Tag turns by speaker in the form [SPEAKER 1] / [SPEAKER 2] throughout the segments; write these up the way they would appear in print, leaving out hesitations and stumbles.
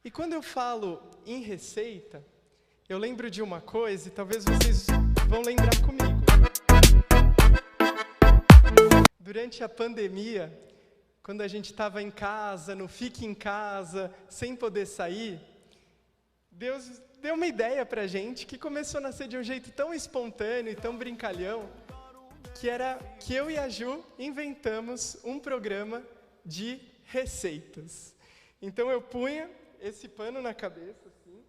[SPEAKER 1] E quando eu falo em receita, eu lembro de uma coisa e talvez vocês vão lembrar comigo. Durante a pandemia, quando a gente estava em casa, no fique em casa, sem poder sair, Deus deu uma ideia pra gente que começou a nascer de um jeito tão espontâneo e tão brincalhão, que era que eu e a Ju inventamos um programa de receitas. Então eu punha esse pano na cabeça, assim.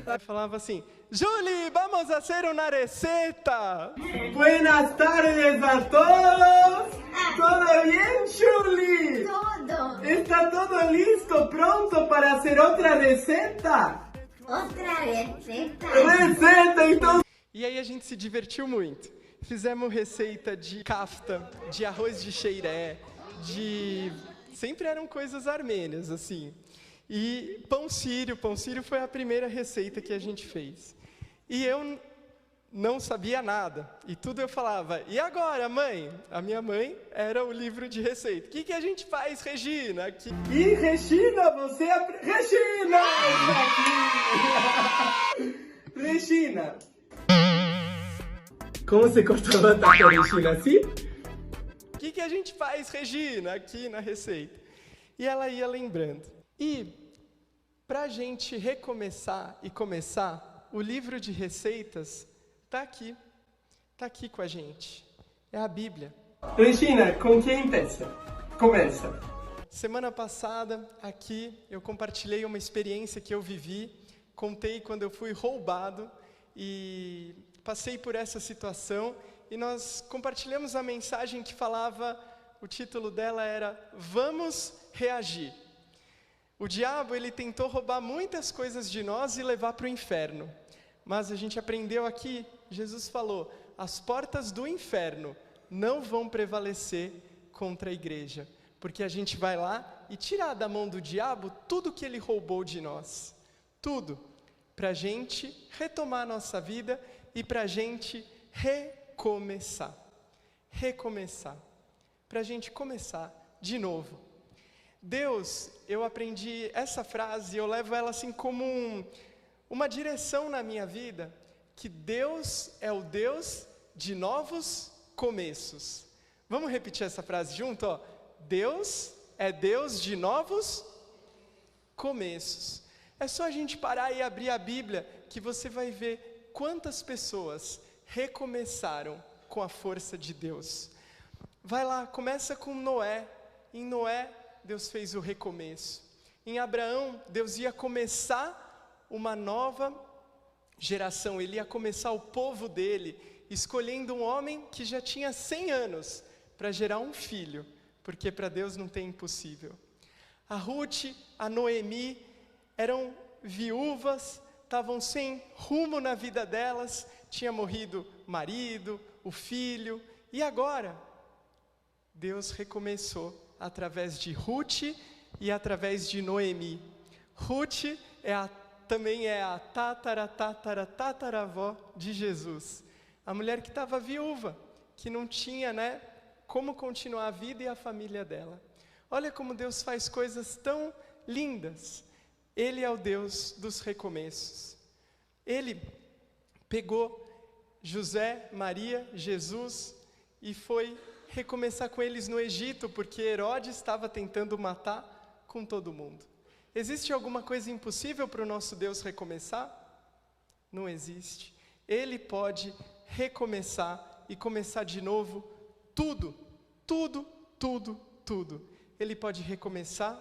[SPEAKER 1] Eu falava assim, Julie, vamos fazer uma receita!
[SPEAKER 2] Buenas tardes a todos! ¿Todo bien, Julie?
[SPEAKER 3] Todo.
[SPEAKER 2] ¿Está todo listo, pronto para hacer otra receta?
[SPEAKER 3] Otra receta.
[SPEAKER 2] Receta, então!
[SPEAKER 1] E aí a gente se divertiu muito. Fizemos receita de kafta, de arroz de xeiré, sempre eram coisas armênias, assim. E pão sírio foi a primeira receita que a gente fez. E eu não sabia nada. E tudo eu falava, e agora, mãe? A minha mãe era o livro de receita. O que a gente faz, Regina?
[SPEAKER 2] E Regina, você é... Regina! Regina! Como você cortou a batata, Regina? Assim?
[SPEAKER 1] O que a gente faz, Regina, aqui na receita? E ela ia lembrando. E, para a gente recomeçar e começar, o livro de receitas está aqui com a gente. É a Bíblia.
[SPEAKER 2] Regina, com quem começa?
[SPEAKER 1] Semana passada, aqui, eu compartilhei uma experiência que eu vivi, contei quando eu fui roubado e passei por essa situação, e nós compartilhamos a mensagem que falava, o título dela era, Vamos Reagir. O diabo, ele tentou roubar muitas coisas de nós e levar para o inferno. Mas a gente aprendeu aqui, Jesus falou, as portas do inferno não vão prevalecer contra a igreja. Porque a gente vai lá e tirar da mão do diabo tudo que ele roubou de nós. Tudo. Para a gente retomar a nossa vida e para a gente recomeçar. Recomeçar. Para a gente começar de novo. Deus, eu aprendi essa frase, eu levo ela assim como uma direção na minha vida, que Deus é o Deus de novos começos. Vamos repetir essa frase junto? Ó. Deus é Deus de novos começos. É só a gente parar e abrir a Bíblia, que você vai ver quantas pessoas recomeçaram com a força de Deus. Vai lá, começa com Noé. Em Noé, Deus fez o recomeço. Em Abraão, Deus ia começar uma nova geração. Ele ia começar o povo dele, escolhendo um homem que já tinha 100 anos para gerar um filho, porque para Deus não tem impossível. A Ruth, a Noemi, eram viúvas, estavam sem rumo na vida delas, tinha morrido o marido, o filho, e agora Deus recomeçou através de Ruth e através de Noemi. Ruth também é a tataravó de Jesus. A mulher que estava viúva, que não tinha, como continuar a vida e a família dela. Olha como Deus faz coisas tão lindas. Ele é o Deus dos recomeços. Ele pegou José, Maria, Jesus e foi recomeçar com eles no Egito, porque Herodes estava tentando matar com todo mundo. Existe alguma coisa impossível para o nosso Deus recomeçar? Não existe. Ele pode recomeçar e começar de novo tudo. Ele pode recomeçar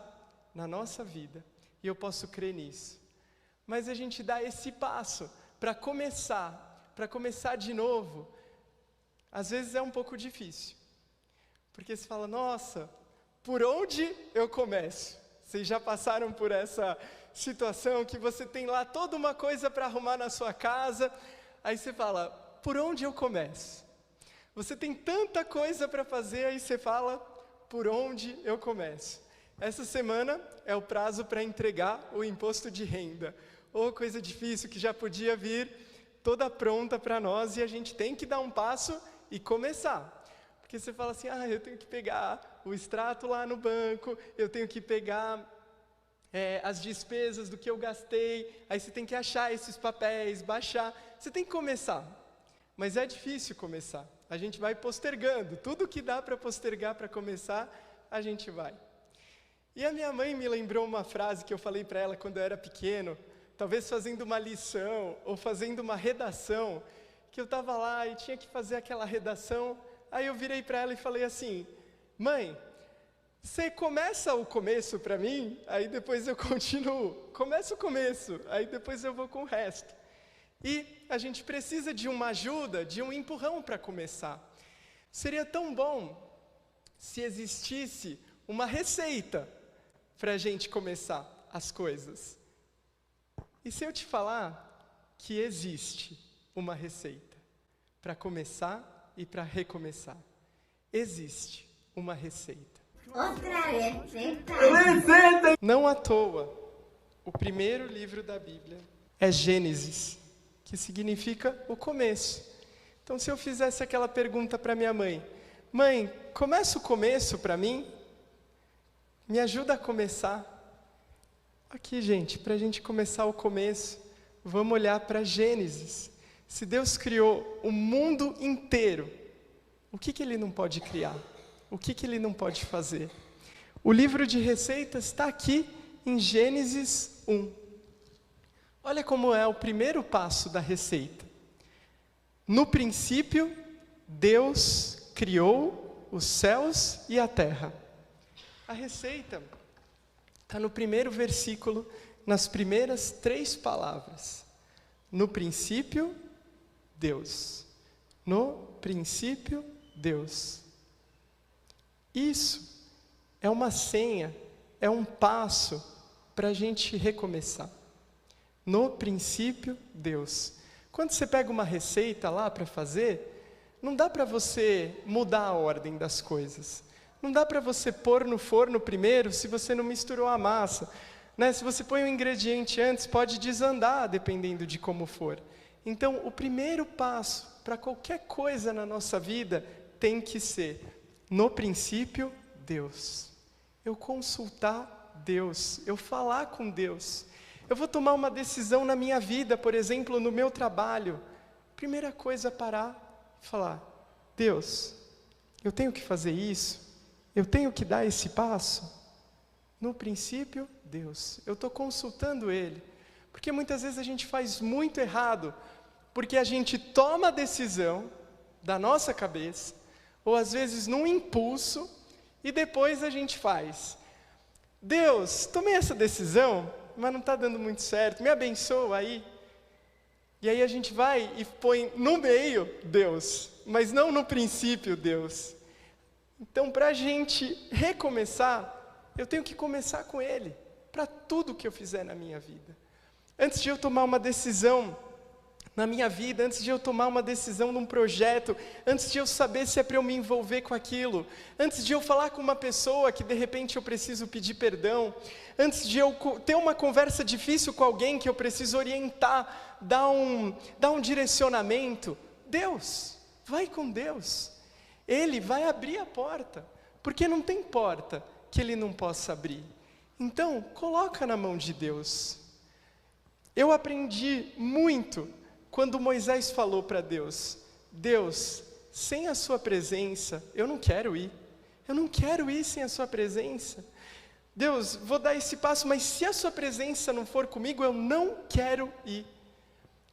[SPEAKER 1] na nossa vida. E eu posso crer nisso. Mas a gente dá esse passo para começar de novo, às vezes é um pouco difícil. Porque você fala, nossa, por onde eu começo? Vocês já passaram por essa situação que você tem lá toda uma coisa para arrumar na sua casa, aí você fala, por onde eu começo? Você tem tanta coisa para fazer, aí você fala, por onde eu começo? Essa semana é o prazo para entregar o imposto de renda. Ou coisa difícil que já podia vir toda pronta para nós e a gente tem que dar um passo e começar. Porque você fala assim, eu tenho que pegar o extrato lá no banco, eu tenho que pegar as despesas do que eu gastei, aí você tem que achar esses papéis, baixar, você tem que começar, mas é difícil começar, a gente vai postergando, tudo que dá para postergar para começar, a gente vai. E a minha mãe me lembrou uma frase que eu falei para ela quando eu era pequeno, talvez fazendo uma lição, ou fazendo uma redação, que eu estava lá e tinha que fazer aquela redação, aí eu virei para ela e falei assim, mãe, você começa o começo para mim, aí depois eu continuo. Começa o começo, aí depois eu vou com o resto. E a gente precisa de uma ajuda, de um empurrão para começar. Seria tão bom se existisse uma receita para a gente começar as coisas. E se eu te falar que existe uma receita para começar e para recomeçar? Existe uma receita.
[SPEAKER 3] Outra receita.
[SPEAKER 2] Receita!
[SPEAKER 1] Não à toa, o primeiro livro da Bíblia é Gênesis, que significa o começo. Então, se eu fizesse aquela pergunta para minha mãe, mãe, começa o começo para mim? Me ajuda a começar? Aqui, gente, para a gente começar o começo, vamos olhar para Gênesis. Se Deus criou o mundo inteiro, o que Ele não pode criar? O que Ele não pode fazer? O livro de receitas está aqui em Gênesis 1. Olha como é o primeiro passo da receita. No princípio, Deus criou os céus e a terra. A receita está no primeiro versículo, nas primeiras 3 palavras. No princípio, Deus. No princípio, Deus. Isso é uma senha, é um passo para a gente recomeçar. No princípio, Deus. Quando você pega uma receita lá para fazer, não dá para você mudar a ordem das coisas. Não dá para você pôr no forno primeiro se você não misturou a massa. Né? Se você põe um ingrediente antes, pode desandar, dependendo de como for. Então, o primeiro passo para qualquer coisa na nossa vida tem que ser, no princípio, Deus. Eu consultar Deus, eu falar com Deus. Eu vou tomar uma decisão na minha vida, por exemplo, no meu trabalho. Primeira coisa, parar e falar, Deus, eu tenho que fazer isso? Eu tenho que dar esse passo? No princípio, Deus. Eu estou consultando Ele. Porque muitas vezes a gente faz muito errado, porque a gente toma a decisão da nossa cabeça, ou às vezes num impulso, e depois a gente faz. Deus, tomei essa decisão, mas não está dando muito certo, me abençoa aí. E aí a gente vai e põe no meio Deus, mas não no princípio Deus. Então, para a gente recomeçar, eu tenho que começar com Ele, para tudo que eu fizer na minha vida. Antes de eu tomar uma decisão na minha vida, antes de eu tomar uma decisão num projeto, antes de eu saber se é para eu me envolver com aquilo, antes de eu falar com uma pessoa que de repente eu preciso pedir perdão, antes de eu ter uma conversa difícil com alguém que eu preciso orientar, dar um direcionamento, Deus, vai com Deus. Ele vai abrir a porta, porque não tem porta que Ele não possa abrir. Então, coloca na mão de Deus. Eu aprendi muito quando Moisés falou para Deus, Deus, sem a sua presença, eu não quero ir. Eu não quero ir sem a sua presença. Deus, vou dar esse passo, mas se a sua presença não for comigo, eu não quero ir.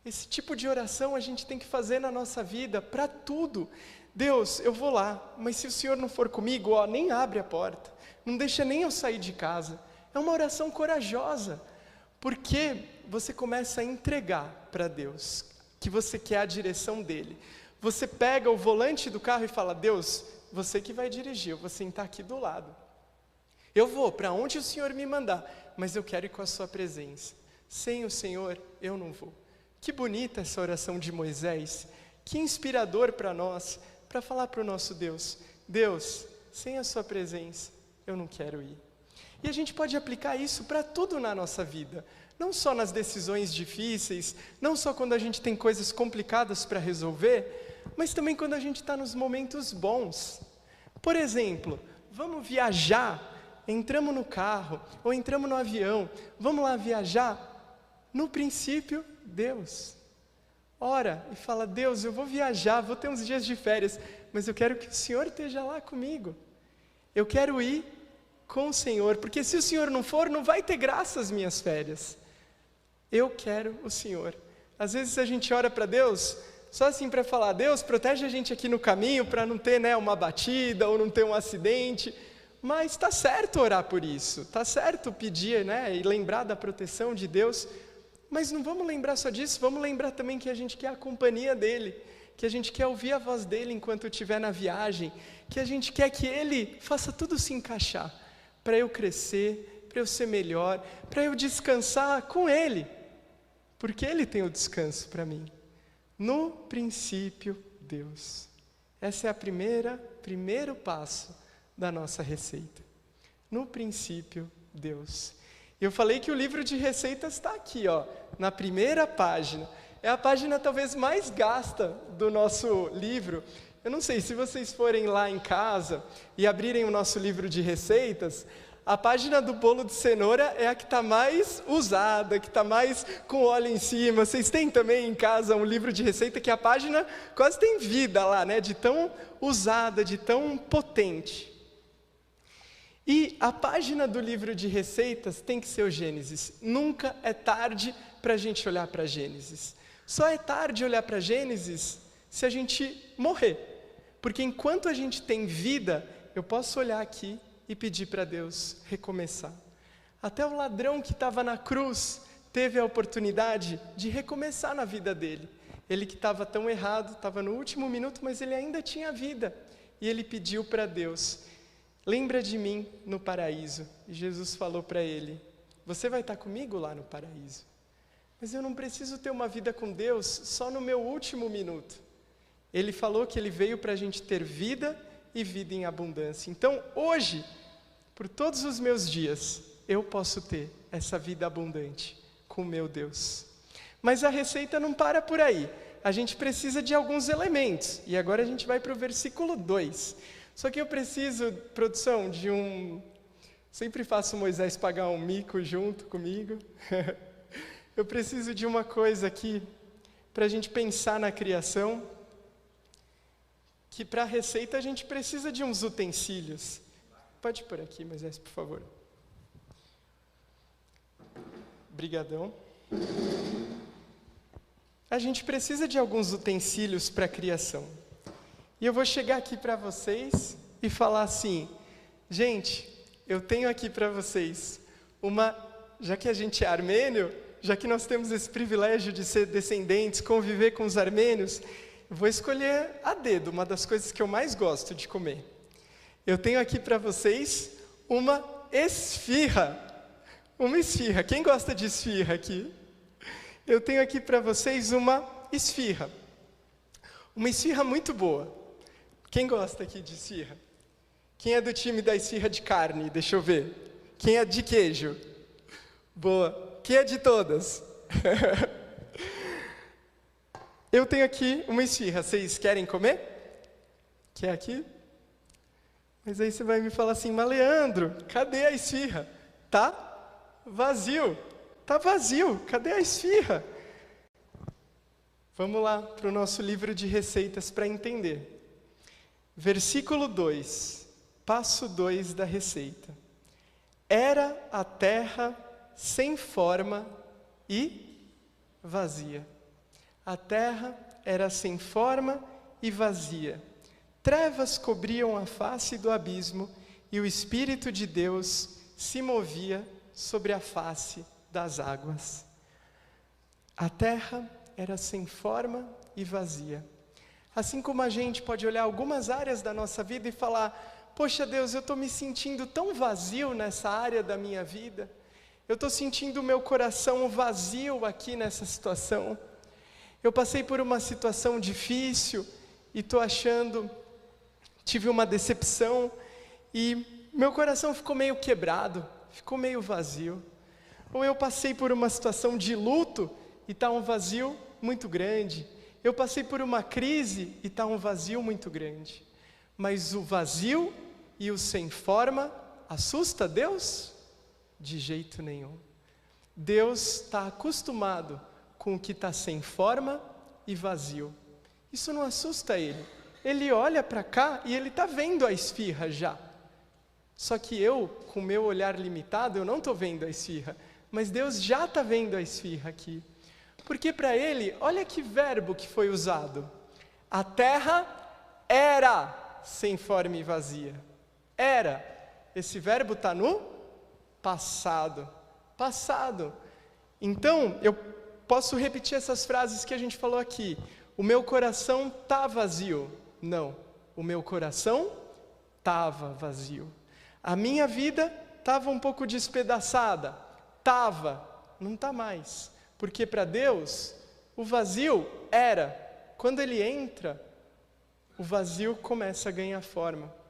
[SPEAKER 1] Esse tipo de oração a gente tem que fazer na nossa vida, para tudo. Deus, eu vou lá, mas se o Senhor não for comigo, nem abre a porta, não deixa nem eu sair de casa. É uma oração corajosa, porque você começa a entregar para Deus, que você quer a direção dEle. Você pega o volante do carro e fala, Deus, você que vai dirigir, eu vou sentar aqui do lado. Eu vou para onde o Senhor me mandar, mas eu quero ir com a sua presença. Sem o Senhor, eu não vou. Que bonita essa oração de Moisés, que inspirador para nós, para falar para o nosso Deus, Deus, sem a sua presença, eu não quero ir. E a gente pode aplicar isso para tudo na nossa vida, não só nas decisões difíceis, não só quando a gente tem coisas complicadas para resolver, mas também quando a gente está nos momentos bons. Por exemplo, vamos viajar, entramos no carro, ou entramos no avião, vamos lá viajar? No princípio, Deus. Ora e fala, Deus, eu vou viajar, vou ter uns dias de férias, mas eu quero que o Senhor esteja lá comigo. Eu quero ir com o Senhor, porque se o Senhor não for, não vai ter graça as minhas férias. Eu quero o Senhor. Às vezes a gente ora para Deus, só assim para falar, Deus, protege a gente aqui no caminho, para não ter, né, uma batida, ou não ter um acidente. Mas está certo orar por isso, está certo pedir, né, e lembrar da proteção de Deus. Mas não vamos lembrar só disso, vamos lembrar também que a gente quer a companhia dEle, que a gente quer ouvir a voz dEle enquanto eu estiver na viagem, que a gente quer que Ele faça tudo se encaixar, para eu crescer, para eu ser melhor, para eu descansar com Ele, porque Ele tem o descanso para mim. No princípio, Deus. Essa é a primeiro passo da nossa receita. No princípio, Deus. Eu falei que o livro de receitas está aqui, ó, na primeira página. É a página talvez mais gasta do nosso livro. Eu não sei, se vocês forem lá em casa e abrirem o nosso livro de receitas, a página do bolo de cenoura é a que está mais usada, que está mais com óleo em cima. Vocês têm também em casa um livro de receita que a página quase tem vida lá, né? De tão usada, de tão potente. E a página do livro de receitas tem que ser o Gênesis. Nunca é tarde para a gente olhar para Gênesis. Só é tarde olhar para Gênesis se a gente morrer. Porque enquanto a gente tem vida, eu posso olhar aqui e pedir para Deus recomeçar. Até o ladrão que estava na cruz teve a oportunidade de recomeçar na vida dele. Ele que estava tão errado, estava no último minuto, mas ele ainda tinha vida. E ele pediu para Deus, lembra de mim no paraíso. E Jesus falou para ele, você vai estar comigo lá no paraíso. Mas eu não preciso ter uma vida com Deus só no meu último minuto. Ele falou que Ele veio para a gente ter vida e vida em abundância. Então, hoje, por todos os meus dias, eu posso ter essa vida abundante com o meu Deus. Mas a receita não para por aí. A gente precisa de alguns elementos. E agora a gente vai para o versículo 2. Só que eu preciso, produção, de um... Sempre faço o Moisés pagar um mico junto comigo. Eu preciso de uma coisa aqui, para a gente pensar na criação, que para a receita a gente precisa de uns utensílios. Pode pôr aqui, Moisés, por favor. Obrigadão. A gente precisa de alguns utensílios para a criação. E eu vou chegar aqui para vocês e falar assim, gente, eu tenho aqui para vocês já que a gente é armênio, já que nós temos esse privilégio de ser descendentes, conviver com os armênios, eu vou escolher a dedo uma das coisas que eu mais gosto de comer. Eu tenho aqui para vocês uma esfirra. Uma esfirra. Quem gosta de esfirra aqui? Eu tenho aqui para vocês uma esfirra. Uma esfirra muito boa. Quem gosta aqui de esfirra? Quem é do time da esfirra de carne? Deixa eu ver. Quem é de queijo? Boa. Quem é de todas? Eu tenho aqui uma esfirra. Vocês querem comer? Quer aqui? Mas aí você vai me falar assim, mas Leandro, cadê a esfirra? Tá vazio. Tá vazio. Cadê a esfirra? Vamos lá para o nosso livro de receitas para entender. Versículo 2, passo 2 da receita. Era a terra sem forma e vazia. A terra era sem forma e vazia. Trevas cobriam a face do abismo e o Espírito de Deus se movia sobre a face das águas. A terra era sem forma e vazia. Assim como a gente pode olhar algumas áreas da nossa vida e falar, poxa Deus, eu estou me sentindo tão vazio nessa área da minha vida. Eu estou sentindo o meu coração vazio aqui nessa situação. Eu passei por uma situação difícil e estou achando, tive uma decepção e meu coração ficou meio quebrado, ficou meio vazio. Ou eu passei por uma situação de luto e está um vazio muito grande. Eu passei por uma crise e está um vazio muito grande. Mas o vazio e o sem forma assusta Deus? De jeito nenhum. Deus está acostumado com o que está sem forma e vazio. Isso não assusta ele. Ele olha para cá e ele está vendo a esfirra já. Só que eu, com o meu olhar limitado, eu não estou vendo a esfirra. Mas Deus já está vendo a esfirra aqui. Porque para ele, olha que verbo que foi usado. A terra era sem forma e vazia. Era. Esse verbo está no passado. Passado. Então, eu posso repetir essas frases que a gente falou aqui. O meu coração está vazio. Não. O meu coração estava vazio. A minha vida estava um pouco despedaçada. Estava. Não está mais. Porque para Deus, o vazio era. Quando ele entra, o vazio começa a ganhar forma.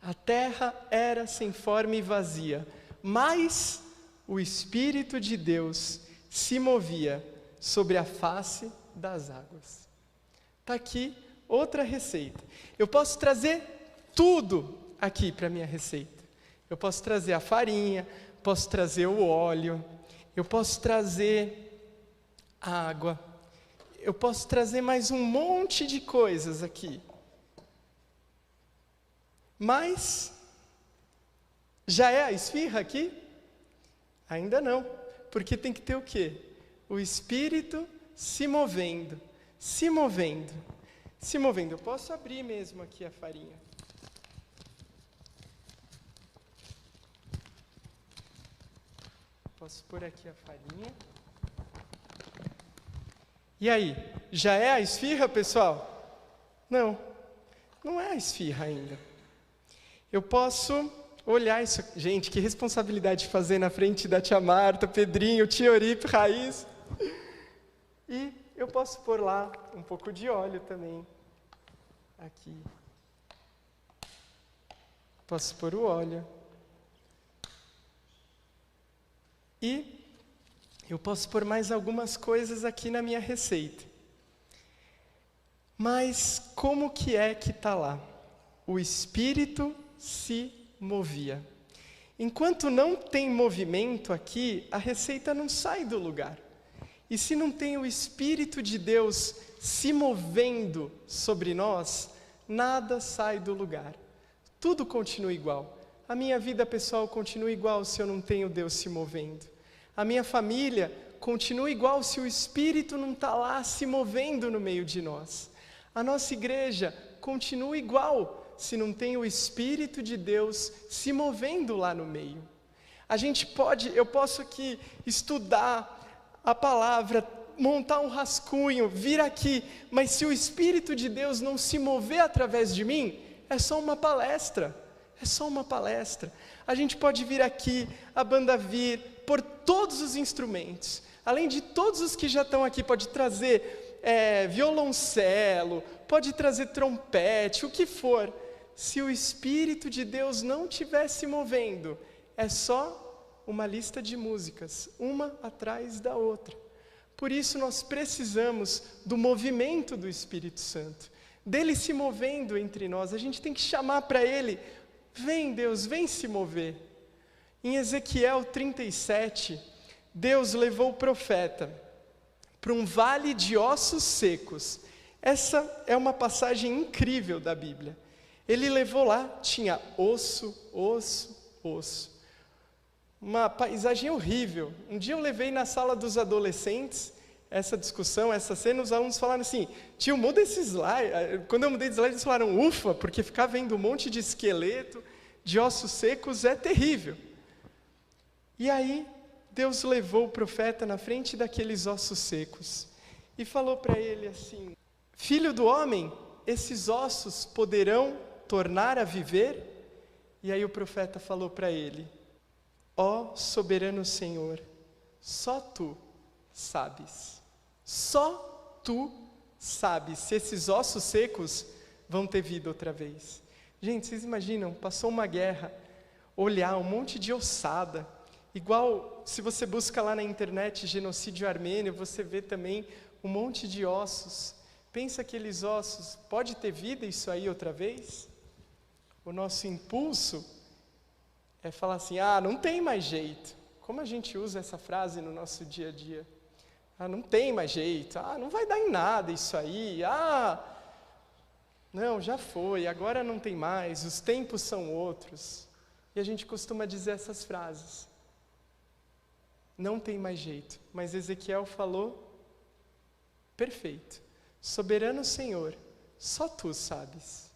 [SPEAKER 1] A terra era sem forma e vazia, mas o Espírito de Deus se movia sobre a face das águas. Está aqui outra receita. Eu posso trazer tudo aqui para a minha receita. Eu posso trazer a farinha, posso trazer o óleo, eu posso trazer a água, eu posso trazer mais um monte de coisas aqui. Mas, já é a esfirra aqui? Ainda não, porque tem que ter o quê? O Espírito se movendo, se movendo, se movendo. Eu posso abrir mesmo aqui a farinha. Posso pôr aqui a farinha. E aí, já é a esfirra, pessoal? Não, não é a esfirra ainda. Eu posso olhar isso. Gente, que responsabilidade de fazer na frente da tia Marta, Pedrinho, tia Oripe, Raiz. E eu posso pôr lá um pouco de óleo também. Aqui. Posso pôr o óleo. E eu posso pôr mais algumas coisas aqui na minha receita. Mas como que é que está lá? O Espírito se movia. Enquanto não tem movimento aqui, a receita não sai do lugar. E se não tem o Espírito de Deus se movendo sobre nós, nada sai do lugar. Tudo continua igual. A minha vida pessoal continua igual se eu não tenho Deus se movendo. A minha família continua igual se o Espírito não está lá se movendo no meio de nós. A nossa igreja continua igual se não tem o Espírito de Deus se movendo lá no meio. Eu posso aqui estudar a palavra, montar um rascunho, vir aqui, mas se o Espírito de Deus não se mover através de mim, é só uma palestra. É só uma palestra. A gente pode vir aqui, a banda vir, por todos os instrumentos. Além de todos os que já estão aqui, pode trazer violoncelo, pode trazer trompete, o que for. Se o Espírito de Deus não estiver se movendo, é só uma lista de músicas, uma atrás da outra. Por isso nós precisamos do movimento do Espírito Santo, dele se movendo entre nós. A gente tem que chamar para ele, vem Deus, vem se mover. Em Ezequiel 37, Deus levou o profeta para um vale de ossos secos. Essa é uma passagem incrível da Bíblia. Ele levou lá, tinha osso, osso, osso. Uma paisagem horrível. Um dia eu levei na sala dos adolescentes essa discussão, essa cena, os alunos falaram assim, tio, muda esse slide. Quando eu mudei de slide, eles falaram, ufa, porque ficar vendo um monte de esqueleto, de ossos secos, é terrível. E aí, Deus levou o profeta na frente daqueles ossos secos e falou para ele assim, filho do homem, esses ossos poderão tornar a viver? E aí o profeta falou para ele, ó soberano Senhor, só tu sabes, só tu sabes se esses ossos secos vão ter vida outra vez. Gente, vocês imaginam, passou uma guerra, olhar um monte de ossada, igual se você busca lá na internet genocídio armênio, você vê também um monte de ossos. Pensa aqueles ossos, pode ter vida isso aí outra vez? o nosso impulso é falar assim, ah, não tem mais jeito. Como a gente usa essa frase no nosso dia a dia? Ah, não tem mais jeito. Ah, não vai dar em nada isso aí. Ah, não, já foi, agora não tem mais, os tempos são outros. E a gente costuma dizer essas frases. Não tem mais jeito. Mas Ezequiel falou, perfeito. Soberano Senhor, só Tu sabes.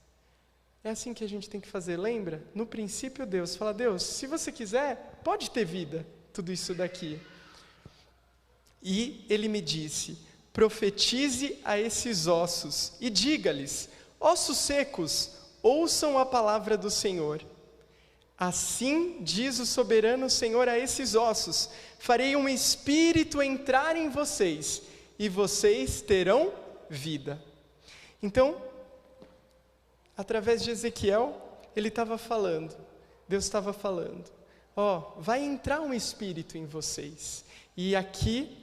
[SPEAKER 1] É assim que a gente tem que fazer, lembra? No princípio Deus fala, Deus, se você quiser, pode ter vida, tudo isso daqui. E Ele me disse, profetize a esses ossos e diga-lhes, ossos secos, ouçam a palavra do Senhor. Assim diz o soberano Senhor a esses ossos, farei um espírito entrar em vocês, e vocês terão vida. Então, através de Ezequiel, ele estava falando, Deus estava falando, vai entrar um espírito em vocês, e aqui,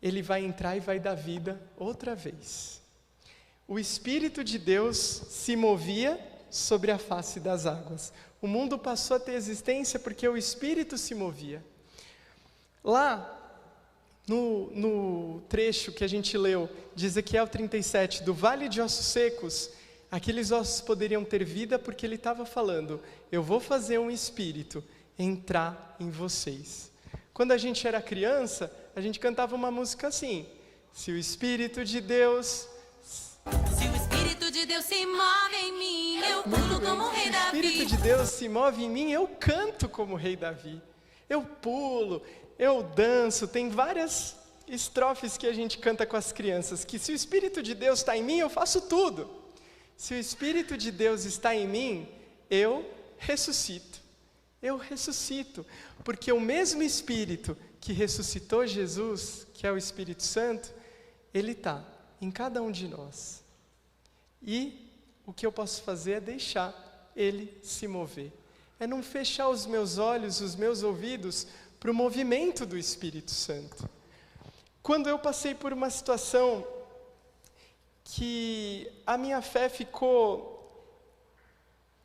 [SPEAKER 1] ele vai entrar e vai dar vida outra vez. O Espírito de Deus se movia sobre a face das águas. O mundo passou a ter existência porque o Espírito se movia. Lá, no trecho que a gente leu, de Ezequiel 37, do Vale de Ossos Secos, aqueles ossos poderiam ter vida porque ele estava falando, eu vou fazer um Espírito entrar em vocês. Quando a gente era criança, a gente cantava uma música assim, se o Espírito de Deus...
[SPEAKER 4] Se o Espírito de Deus se move em mim, eu pulo como o rei Davi.
[SPEAKER 1] Se o Espírito de Deus se move em mim, eu canto como o rei Davi. Eu pulo, eu danço, tem várias estrofes que a gente canta com as crianças, que se o Espírito de Deus está em mim, eu faço tudo. Se o Espírito de Deus está em mim, eu ressuscito. Eu ressuscito, porque o mesmo Espírito que ressuscitou Jesus, que é o Espírito Santo, ele está em cada um de nós. E o que eu posso fazer é deixar ele se mover. É não fechar os meus olhos, os meus ouvidos para o movimento do Espírito Santo. Quando eu passei por uma situação que a minha fé ficou,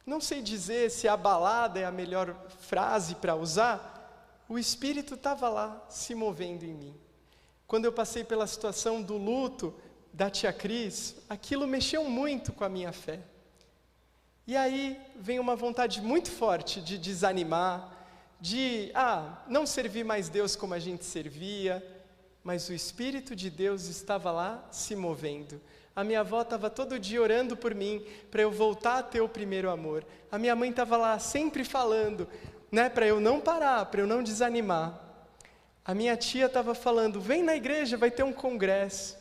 [SPEAKER 1] não sei dizer se abalada é a melhor frase para usar, o Espírito estava lá se movendo em mim. Quando eu passei pela situação do luto da tia Cris, aquilo mexeu muito com a minha fé. E aí vem uma vontade muito forte de desanimar, de não servir mais Deus como a gente servia, mas o Espírito de Deus estava lá se movendo. A minha avó estava todo dia orando por mim, para eu voltar a ter o primeiro amor. A minha mãe estava lá sempre falando, para eu não parar, para eu não desanimar. A minha tia estava falando, vem na igreja, vai ter um congresso.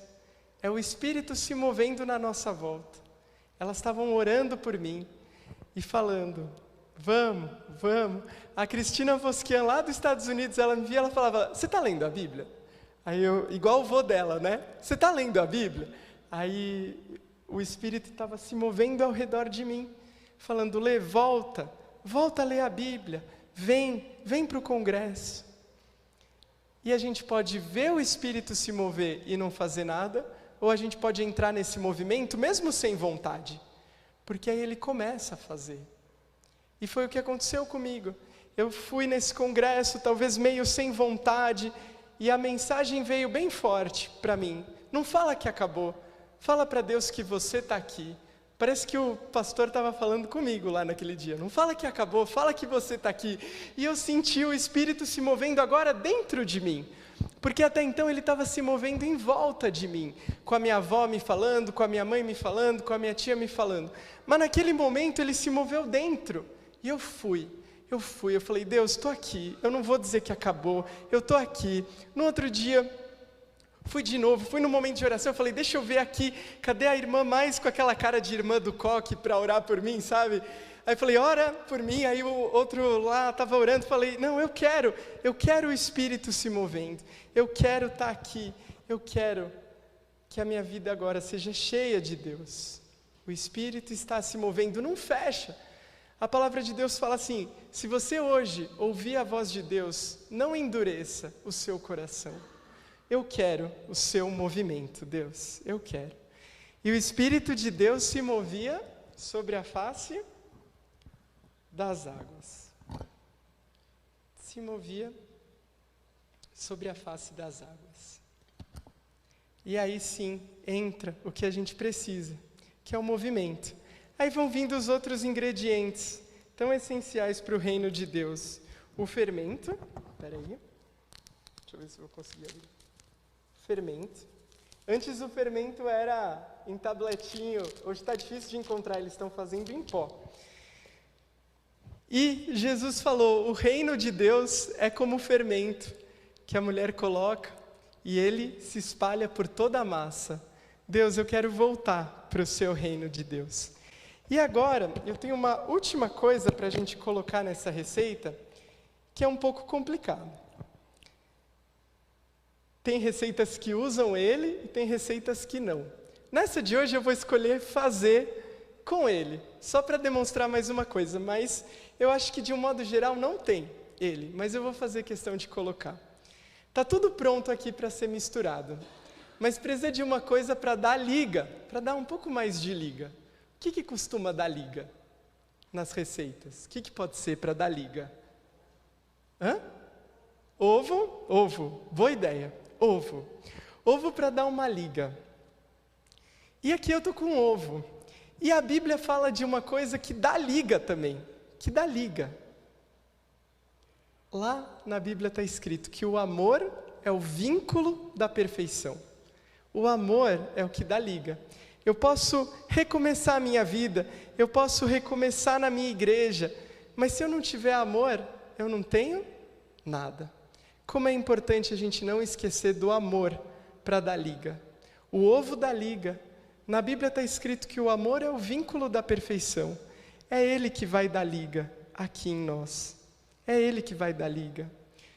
[SPEAKER 1] É o Espírito se movendo na nossa volta. Elas estavam orando por mim e falando, vamos. A Cristina Vosquian, lá dos Estados Unidos, ela me via, ela falava, você está lendo a Bíblia? Aí eu, igual o vô dela, você está lendo a Bíblia? Aí o Espírito estava se movendo ao redor de mim, falando, Lê, volta a ler a Bíblia, vem para o congresso. E a gente pode ver o Espírito se mover e não fazer nada, ou a gente pode entrar nesse movimento mesmo sem vontade, porque aí ele começa a fazer. E foi o que aconteceu comigo. Eu fui nesse congresso, talvez meio sem vontade, e a mensagem veio bem forte para mim. Não fala que acabou, fala para Deus que você está aqui. Parece que o pastor estava falando comigo lá naquele dia. Não fala que acabou, fala que você está aqui. E eu senti o Espírito se movendo agora dentro de mim. Porque até então ele estava se movendo em volta de mim. Com a minha avó me falando, com a minha mãe me falando, com a minha tia me falando. Mas naquele momento ele se moveu dentro. E eu fui. Eu falei, Deus, estou aqui. Eu não vou dizer que acabou. Eu estou aqui. No outro dia... fui de novo, fui no momento de oração, eu falei, deixa eu ver aqui, cadê a irmã mais com aquela cara de irmã do coque para orar por mim, sabe? Aí eu falei, ora por mim, aí o outro lá estava orando, falei, não, eu quero o Espírito se movendo, eu quero estar aqui, eu quero que a minha vida agora seja cheia de Deus. O Espírito está se movendo, não fecha. A palavra de Deus fala assim, se você hoje ouvir a voz de Deus, não endureça o seu coração. Eu quero o seu movimento, Deus, eu quero. E o Espírito de Deus se movia sobre a face das águas. Se movia sobre a face das águas. E aí sim entra o que a gente precisa, que é o movimento. Aí vão vindo os outros ingredientes tão essenciais para o reino de Deus. O fermento, peraí, deixa eu ver se eu vou conseguir abrir. Fermento. Antes o fermento era em tabletinho, hoje está difícil de encontrar, eles estão fazendo em pó. E Jesus falou, o reino de Deus é como o fermento que a mulher coloca e ele se espalha por toda a massa. Deus, eu quero voltar para o seu reino de Deus. E agora, eu tenho uma última coisa para a gente colocar nessa receita, que é um pouco complicado. Tem receitas que usam ele e tem receitas que não. Nessa de hoje eu vou escolher fazer com ele, só para demonstrar mais uma coisa, mas eu acho que de um modo geral não tem ele, mas eu vou fazer questão de colocar. Está tudo pronto aqui para ser misturado, mas precisa de uma coisa para dar liga, para dar um pouco mais de liga. O que costuma dar liga nas receitas? O que pode ser para dar liga? Ovo? Ovo, boa ideia. Ovo para dar uma liga. E aqui eu estou com ovo. E a Bíblia fala de uma coisa que dá liga também. Que dá liga. Lá na Bíblia está escrito que o amor é o vínculo da perfeição. O amor é o que dá liga. Eu posso recomeçar a minha vida, eu posso recomeçar na minha igreja, mas se eu não tiver amor, eu não tenho nada. Como é importante a gente não esquecer do amor para dar liga. O ovo dá liga. Na Bíblia está escrito que o amor é o vínculo da perfeição. É ele que vai dar liga aqui em nós. É ele que vai dar liga.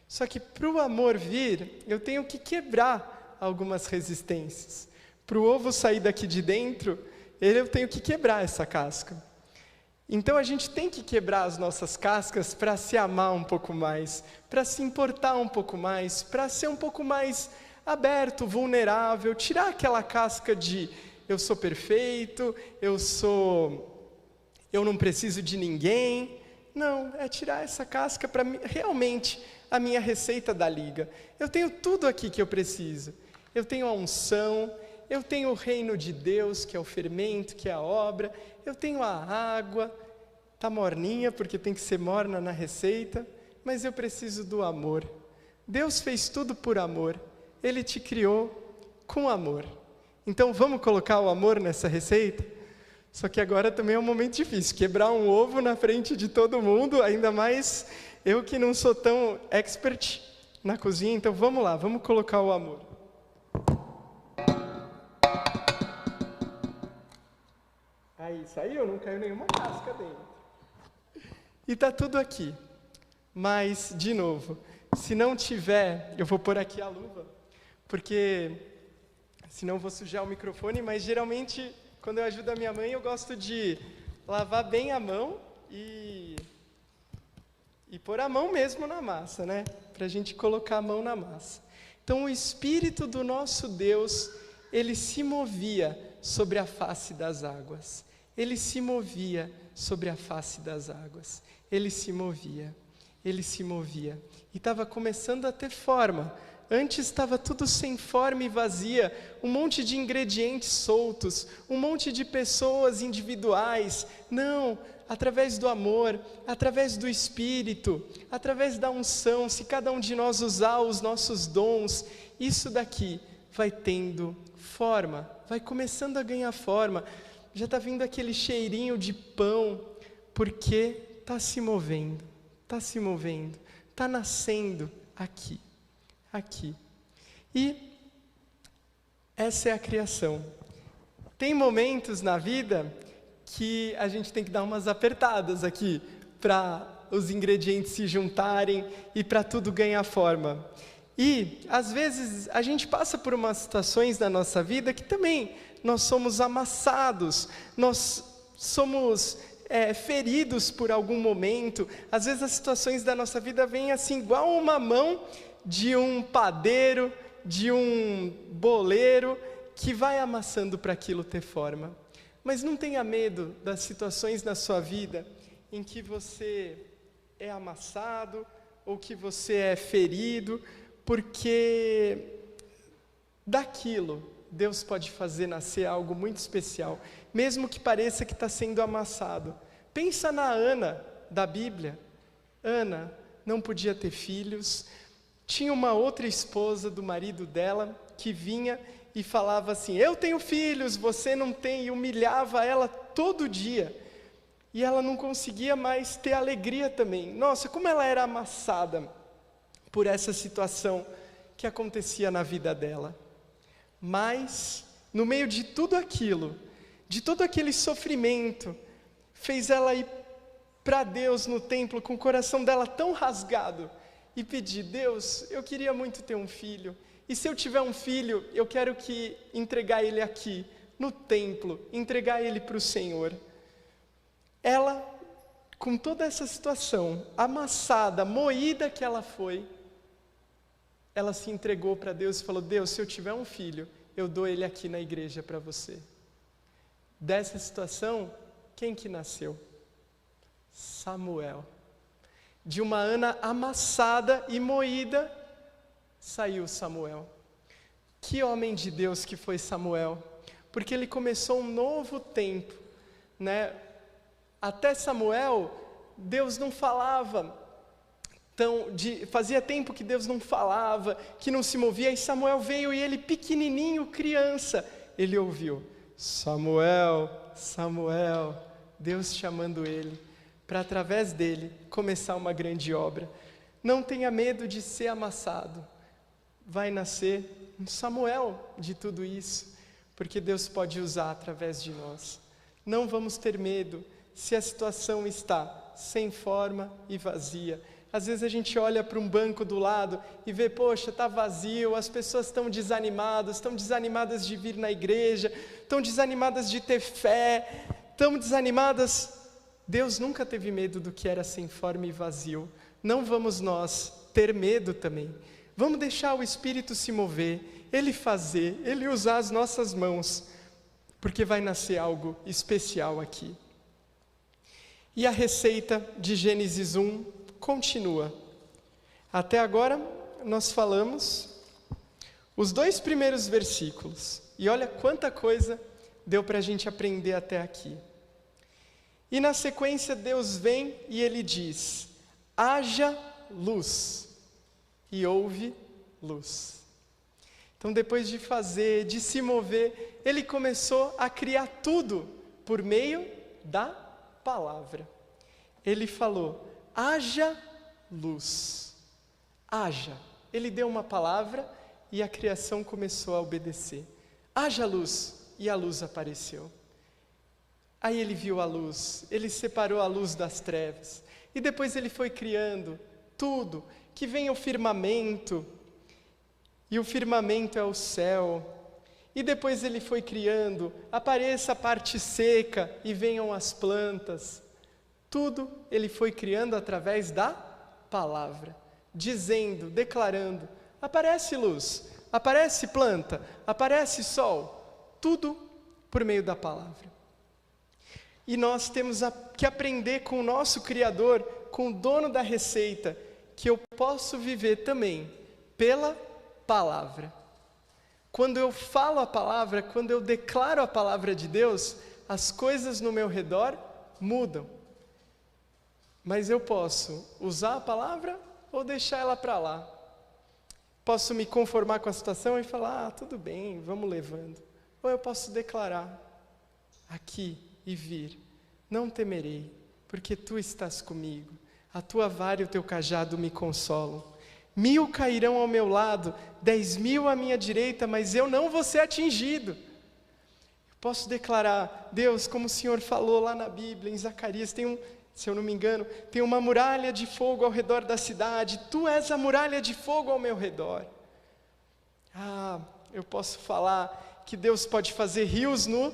[SPEAKER 1] Só que para o amor vir, eu tenho que quebrar algumas resistências. Para o ovo sair daqui de dentro, eu tenho que quebrar essa casca. Então a gente tem que quebrar as nossas cascas para se amar um pouco mais, para se importar um pouco mais, para ser um pouco mais aberto, vulnerável, tirar aquela casca de eu sou perfeito, eu não preciso de ninguém. Não, é tirar essa casca para realmente a minha receita da liga. Eu tenho tudo aqui que eu preciso. Eu tenho a unção, eu tenho o reino de Deus, que é o fermento, que é a obra, eu tenho a água, está morninha, porque tem que ser morna na receita, mas eu preciso do amor. Deus fez tudo por amor, Ele te criou com amor. Então vamos colocar o amor nessa receita? Só que agora também é um momento difícil, quebrar um ovo na frente de todo mundo, ainda mais eu que não sou tão expert na cozinha, então vamos lá, vamos colocar o amor. Aí, saiu, não caiu nenhuma casca dentro. E está tudo aqui. Mas, de novo, se não tiver, eu vou pôr aqui a luva, porque senão eu vou sujar o microfone, mas geralmente, quando eu ajudo a minha mãe, eu gosto de lavar bem a mão e pôr a mão mesmo na massa, né? Para a gente colocar a mão na massa. Então, o Espírito do nosso Deus, ele se movia sobre a face das águas. Ele se movia sobre a face das águas. Ele se movia. E estava começando a ter forma. Antes estava tudo sem forma e vazia, um monte de ingredientes soltos, um monte de pessoas individuais. Não, através do amor, através do Espírito, através da unção, se cada um de nós usar os nossos dons, isso daqui vai tendo forma, vai começando a ganhar forma. Já está vindo aquele cheirinho de pão, porque está se movendo, está nascendo aqui. E essa é a criação. Tem momentos na vida que a gente tem que dar umas apertadas aqui, para os ingredientes se juntarem e para tudo ganhar forma. E, às vezes, a gente passa por umas situações na nossa vida que também nós somos amassados, nós somos feridos por algum momento. Às vezes as situações da nossa vida vêm assim, igual uma mão de um padeiro, de um boleiro, que vai amassando para aquilo ter forma. Mas não tenha medo das situações na sua vida em que você é amassado ou que você é ferido, porque daquilo Deus pode fazer nascer algo muito especial, mesmo que pareça que está sendo amassado. Pensa na Ana da Bíblia. Ana não podia ter filhos, tinha uma outra esposa do marido dela que vinha e falava assim: eu tenho filhos, você não tem, e humilhava ela todo dia. E ela não conseguia mais ter alegria também. Nossa, como ela era amassada por essa situação que acontecia na vida dela. Mas, no meio de tudo aquilo, de todo aquele sofrimento, fez ela ir para Deus no templo com o coração dela tão rasgado e pedir: Deus, eu queria muito ter um filho, e se eu tiver um filho, eu quero entregar ele aqui, no templo, entregar ele para o Senhor. Ela, com toda essa situação, amassada, moída que ela foi, ela se entregou para Deus e falou: Deus, se eu tiver um filho, eu dou ele aqui na igreja para você. Dessa situação, quem que nasceu? Samuel. De uma Ana amassada e moída, saiu Samuel. Que homem de Deus que foi Samuel, porque ele começou um novo tempo, né? Até Samuel, Deus não falava, fazia tempo que Deus não falava, que não se movia, e Samuel veio, e ele pequenininho, criança, ele ouviu: Samuel, Samuel, Deus chamando ele, para através dele começar uma grande obra. Não tenha medo de ser amassado, vai nascer um Samuel de tudo isso, porque Deus pode usar através de nós. Não vamos ter medo se a situação está sem forma e vazia. Às vezes a gente olha para um banco do lado e vê: poxa, está vazio, as pessoas estão desanimadas de vir na igreja, estão desanimadas de ter fé, estão desanimadas. Deus nunca teve medo do que era sem forma e vazio. Não vamos nós ter medo também. Vamos deixar o Espírito se mover, Ele fazer, Ele usar as nossas mãos, porque vai nascer algo especial aqui. E a receita de Gênesis 1 continua. Até agora nós falamos os 2 primeiros versículos. E olha quanta coisa deu para a gente aprender até aqui. E na sequência Deus vem e Ele diz: haja luz. E houve luz. Então, depois de fazer, de se mover, Ele começou a criar tudo por meio da palavra. Ele falou: haja luz. Haja. Ele deu uma palavra e a criação começou a obedecer. Haja luz. E a luz apareceu. Aí Ele viu a luz, Ele separou a luz das trevas. E depois Ele foi criando tudo, que venha o firmamento, e o firmamento é o céu. E depois Ele foi criando, apareça a parte seca e venham as plantas. Tudo Ele foi criando através da palavra, dizendo, declarando: aparece luz, aparece planta, aparece sol, tudo por meio da palavra. E nós temos que aprender com o nosso Criador, com o dono da receita, que eu posso viver também pela palavra. Quando eu falo a palavra, quando eu declaro a palavra de Deus, as coisas no meu redor mudam. Mas eu posso usar a palavra ou deixar ela para lá. Posso me conformar com a situação e falar: tudo bem, vamos levando. Ou eu posso declarar aqui e vir: não temerei, porque Tu estás comigo. A Tua vara e o Teu cajado me consolam. 1000 cairão ao meu lado, 10.000 à minha direita, mas eu não vou ser atingido. Eu posso declarar: Deus, como o Senhor falou lá na Bíblia, em Zacarias, se eu não me engano, tem uma muralha de fogo ao redor da cidade. Tu és a muralha de fogo ao meu redor. Eu posso falar que Deus pode fazer rios no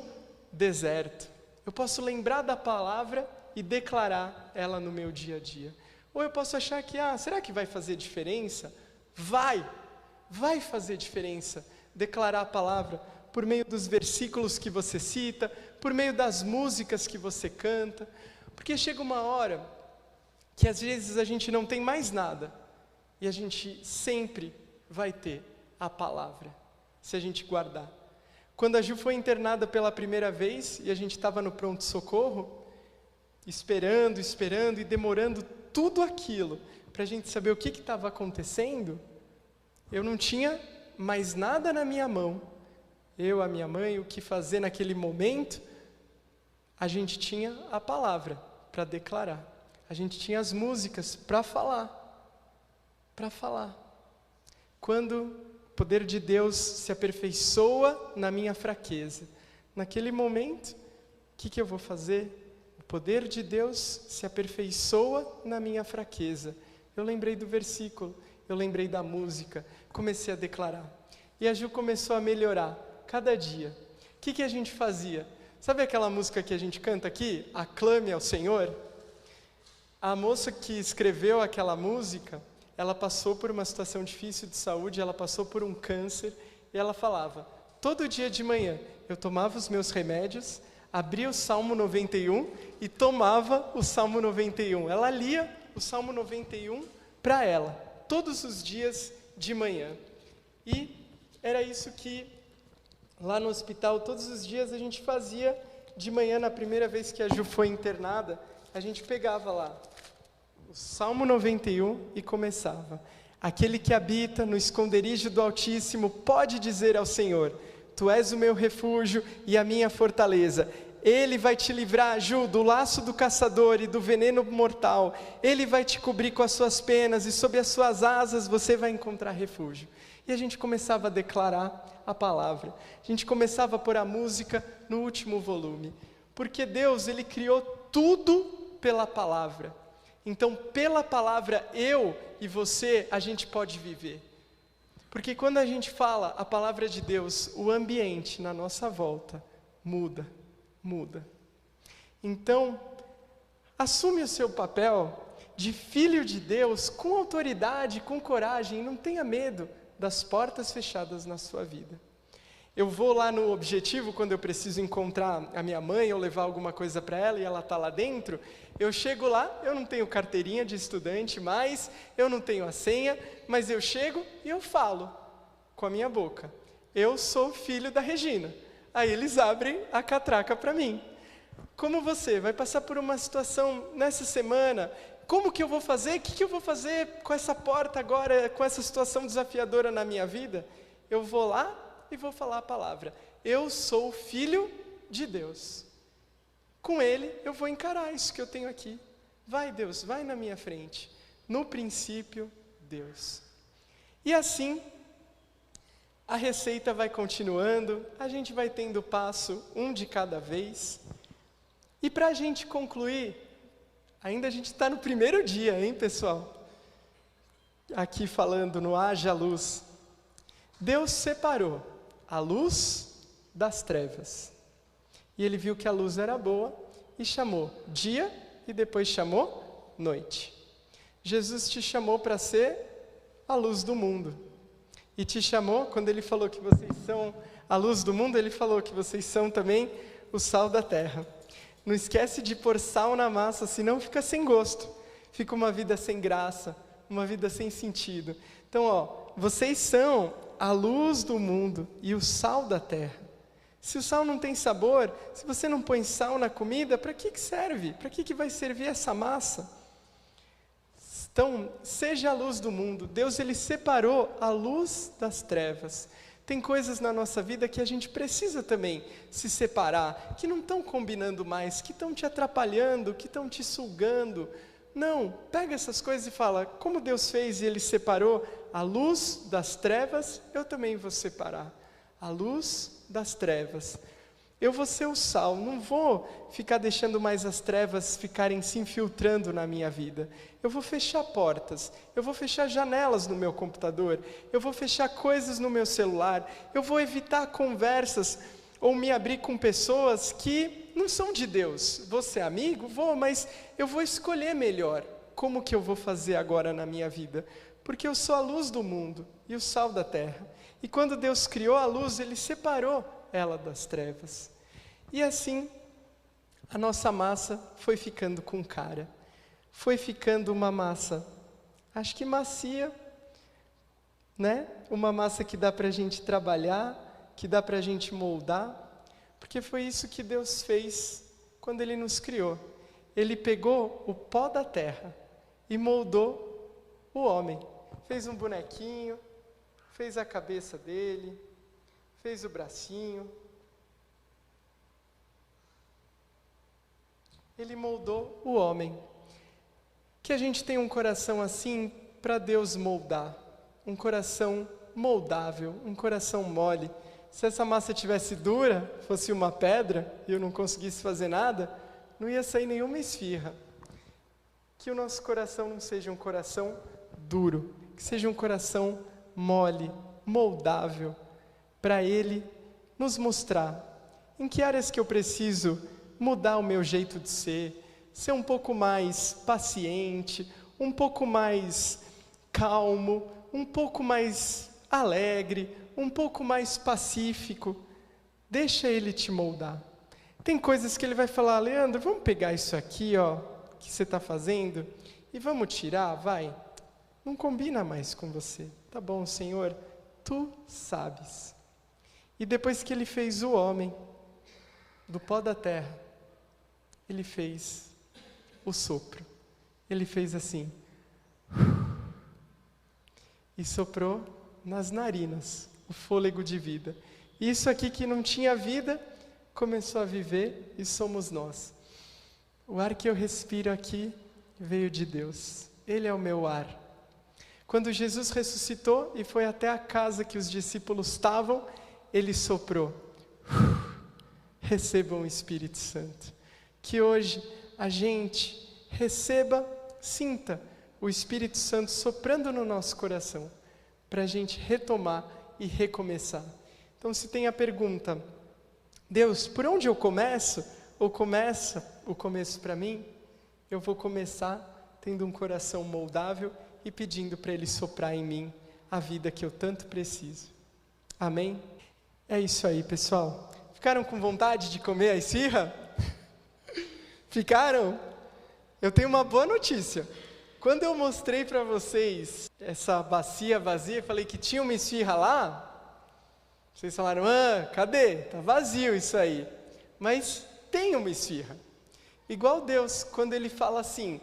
[SPEAKER 1] deserto. Eu posso lembrar da palavra e declarar ela no meu dia a dia. Ou eu posso achar que, será que vai fazer diferença? Vai fazer diferença. Declarar a palavra por meio dos versículos que você cita, por meio das músicas que você canta, Porque chega uma hora que às vezes a gente não tem mais nada, e a gente sempre vai ter a palavra, se a gente guardar. Quando a Ju foi internada pela primeira vez, e a gente estava no pronto-socorro, esperando e demorando tudo aquilo, para a gente saber o que estava acontecendo, eu não tinha mais nada na minha mão. Eu, a minha mãe, o que fazer naquele momento? A gente tinha a palavra para declarar. A gente tinha as músicas para falar. Para falar. Quando o poder de Deus se aperfeiçoa na minha fraqueza, naquele momento, o que eu vou fazer? O poder de Deus se aperfeiçoa na minha fraqueza. Eu lembrei do versículo, eu lembrei da música, comecei a declarar. E a Ju começou a melhorar, cada dia. O que a gente fazia? Sabe aquela música que a gente canta aqui? Aclame ao Senhor? A moça que escreveu aquela música, ela passou por uma situação difícil de saúde, ela passou por um câncer, e ela falava, todo dia de manhã, eu tomava os meus remédios, abria o Salmo 91 e tomava o Salmo 91. Ela lia o Salmo 91 para ela, todos os dias de manhã. E era isso que lá no hospital, todos os dias a gente fazia de manhã. Na primeira vez que a Ju foi internada, a gente pegava lá o Salmo 91 e começava. Aquele que habita no esconderijo do Altíssimo pode dizer ao Senhor, Tu és o meu refúgio e a minha fortaleza. Ele vai te livrar, Ju, do laço do caçador e do veneno mortal. Ele vai te cobrir com as suas penas e sob as suas asas você vai encontrar refúgio. E a gente começava a declarar a palavra. A gente começava a pôr a música no último volume. Porque Deus, Ele criou tudo pela palavra. Então, pela palavra, eu e você, a gente pode viver. Porque quando a gente fala a palavra de Deus, o ambiente na nossa volta muda. Então, assume o seu papel de filho de Deus com autoridade, com coragem, não tenha medo das portas fechadas na sua vida. Eu vou lá no Objetivo quando eu preciso encontrar a minha mãe ou levar alguma coisa para ela e ela está lá dentro, eu chego lá, eu não tenho carteirinha de estudante mais, eu não tenho a senha, mas eu chego e eu falo com a minha boca, eu sou filho da Regina. Aí eles abrem a catraca para mim. Como você vai passar por uma situação nessa semana, como que eu vou fazer? O que eu vou fazer com essa porta agora, com essa situação desafiadora na minha vida? Eu vou lá e vou falar a palavra. Eu sou filho de Deus. Com Ele eu vou encarar isso que eu tenho aqui. Vai Deus, vai na minha frente. No princípio, Deus. E assim, a receita vai continuando, a gente vai tendo passo um de cada vez. E para a gente concluir, ainda a gente está no primeiro dia, hein, pessoal? Aqui falando no Haja Luz. Deus separou a luz das trevas. E Ele viu que a luz era boa e chamou dia e depois chamou noite. Jesus te chamou para ser a luz do mundo. E te chamou, quando Ele falou que vocês são a luz do mundo, Ele falou que vocês são também o sal da terra. Não esquece de pôr sal na massa, senão fica sem gosto. Fica uma vida sem graça, uma vida sem sentido. Então, vocês são a luz do mundo e o sal da terra. Se o sal não tem sabor, se você não põe sal na comida, para que serve? Para que vai servir essa massa? Então, seja a luz do mundo. Deus, Ele separou a luz das trevas. Tem coisas na nossa vida que a gente precisa também se separar, que não estão combinando mais, que estão te atrapalhando, que estão te sugando. Não, pega essas coisas e fala, como Deus fez e Ele separou a luz das trevas, eu também vou separar a luz das trevas. Eu vou ser o sal, não vou ficar deixando mais as trevas ficarem se infiltrando na minha vida. Eu vou fechar portas, eu vou fechar janelas no meu computador, eu vou fechar coisas no meu celular, eu vou evitar conversas ou me abrir com pessoas que não são de Deus. Vou ser amigo? Vou, mas eu vou escolher melhor como que eu vou fazer agora na minha vida. Porque eu sou a luz do mundo e o sal da terra. E quando Deus criou a luz, Ele separou ela das trevas. E assim, a nossa massa foi ficando com cara. Foi ficando uma massa, acho que macia, né? Uma massa que dá para a gente trabalhar, que dá para a gente moldar, porque foi isso que Deus fez quando Ele nos criou. Ele pegou o pó da terra e moldou o homem. Fez um bonequinho, fez a cabeça dele, fez o bracinho. Ele moldou o homem. Que a gente tenha um coração assim para Deus moldar. Um coração moldável, um coração mole. Se essa massa tivesse dura, fosse uma pedra, e eu não conseguisse fazer nada, não ia sair nenhuma esfirra. Que o nosso coração não seja um coração duro, que seja um coração mole, moldável, para Ele nos mostrar em que áreas que eu preciso mudar o meu jeito de ser um pouco mais paciente, um pouco mais calmo, um pouco mais alegre, um pouco mais pacífico. Deixa Ele te moldar. Tem coisas que Ele vai falar: Leandro, vamos pegar isso aqui, ó, que você está fazendo, e vamos tirar, vai. Não combina mais com você. Tá bom, Senhor, Tu sabes. E depois que Ele fez o homem do pó da terra, Ele fez o sopro. Ele fez assim. E soprou nas narinas o fôlego de vida. Isso aqui que não tinha vida, começou a viver e somos nós. O ar que eu respiro aqui veio de Deus. Ele é o meu ar. Quando Jesus ressuscitou e foi até a casa que os discípulos estavam, Ele soprou. Recebam o Espírito Santo. Que hoje a gente receba, sinta o Espírito Santo soprando no nosso coração, para a gente retomar e recomeçar. Então, se tem a pergunta: Deus, por onde eu começo? Ou começa o começo para mim? Eu vou começar tendo um coração moldável e pedindo para Ele soprar em mim a vida que eu tanto preciso. Amém? É isso aí, pessoal. Ficaram com vontade de comer a esfirra? Ficaram? Eu tenho uma boa notícia. Quando eu mostrei para vocês essa bacia vazia, falei que tinha uma esfirra lá, vocês falaram: cadê? Tá vazio isso aí. Mas tem uma esfirra. Igual Deus, quando Ele fala assim: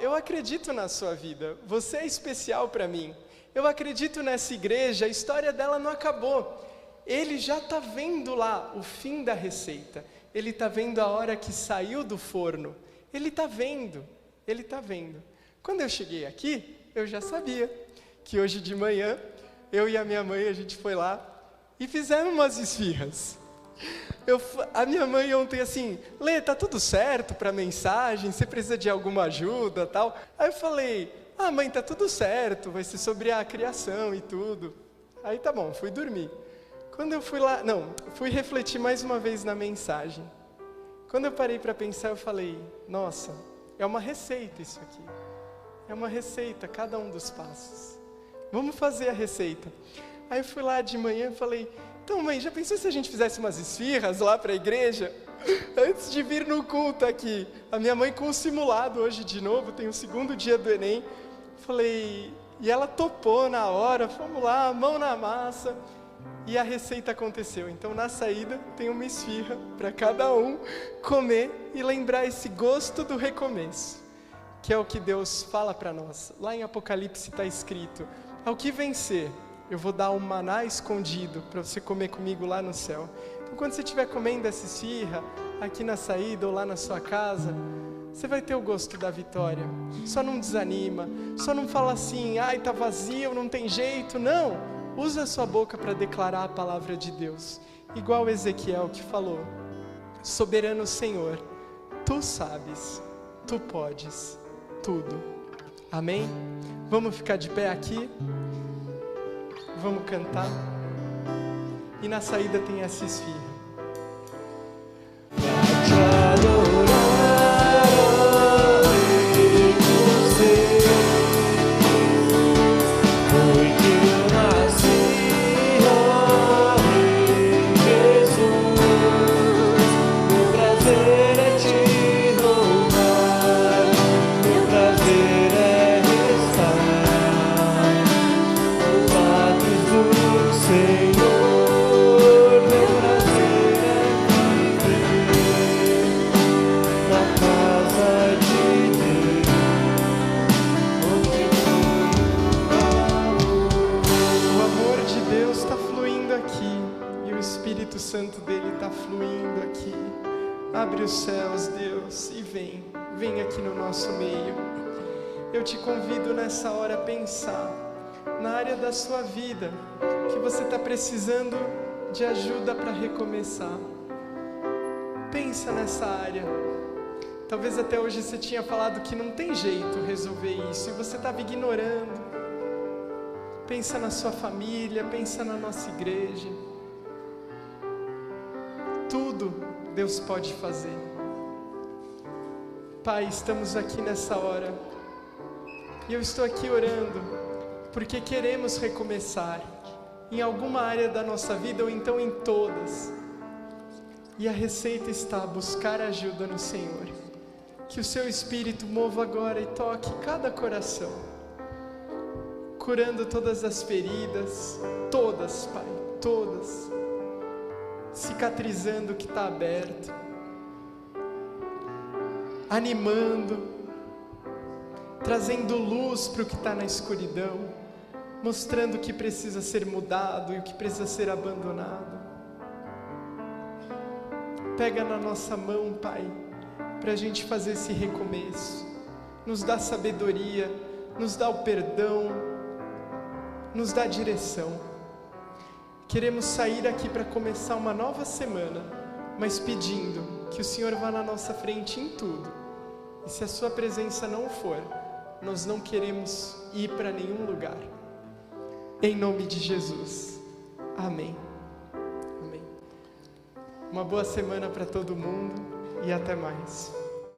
[SPEAKER 1] eu acredito na sua vida, você é especial para mim. Eu acredito nessa igreja, a história dela não acabou. Ele já está vendo lá o fim da receita. Ele está vendo a hora que saiu do forno. Ele está vendo, Ele está vendo. Quando eu cheguei aqui, eu já sabia que hoje de manhã, eu e a minha mãe, a gente foi lá e fizemos umas esfirras. A minha mãe ontem assim: Lê, tá tudo certo para a mensagem? Você precisa de alguma ajuda, tal? Aí eu falei: mãe, tá tudo certo, vai ser sobre a criação e tudo. Aí tá bom, fui dormir. Quando eu fui lá, fui refletir mais uma vez na mensagem. Quando eu parei para pensar, eu falei: nossa, é uma receita isso aqui. É uma receita, cada um dos passos. Vamos fazer a receita. Aí eu fui lá de manhã e falei: então, mãe, já pensou se a gente fizesse umas esfirras lá para a igreja? Antes de vir no culto aqui. A minha mãe com o simulado hoje de novo, tem o segundo dia do Enem. Falei, e ela topou na hora, fomos lá, mão na massa. E a receita aconteceu. Então, na saída, tem uma esfirra para cada um comer e lembrar esse gosto do recomeço, que é o que Deus fala para nós. Lá em Apocalipse está escrito: ao que vencer, eu vou dar um maná escondido para você comer comigo lá no céu. Então, quando você estiver comendo essa esfirra, aqui na saída ou lá na sua casa, você vai ter o gosto da vitória. Só não desanima, só não fala assim: ai, tá vazio, não tem jeito. Não, usa a sua boca para declarar a palavra de Deus. Igual Ezequiel que falou: soberano Senhor, Tu sabes, Tu podes tudo. Amém? Vamos ficar de pé aqui. Vamos cantar. E na saída tem essa esfirra.
[SPEAKER 5] Jesus, o prazer é te
[SPEAKER 1] Santo dele está fluindo aqui. Abre os céus, Deus, e vem aqui no nosso meio. Eu te convido nessa hora a pensar na área da sua vida que você está precisando de ajuda para recomeçar. Pensa nessa área. Talvez até hoje você tinha falado que não tem jeito resolver isso e você estava ignorando. Pensa na sua família, pensa na nossa igreja. Tudo Deus pode fazer. Pai, estamos aqui nessa hora e eu estou aqui orando porque queremos recomeçar em alguma área da nossa vida ou então em todas. E a receita está a buscar ajuda no Senhor. Que o seu Espírito mova agora e toque cada coração, curando todas as feridas, todas, Pai, todas, cicatrizando o que está aberto, animando, trazendo luz para o que está na escuridão, mostrando o que precisa ser mudado e o que precisa ser abandonado. Pega na nossa mão, Pai, para a gente fazer esse recomeço. Nos dá sabedoria, nos dá o perdão, nos dá direção. Queremos sair aqui para começar uma nova semana, mas pedindo que o Senhor vá na nossa frente em tudo. E se a sua presença não for, nós não queremos ir para nenhum lugar. Em nome de Jesus. Amém. Amém. Uma boa semana para todo mundo e até mais.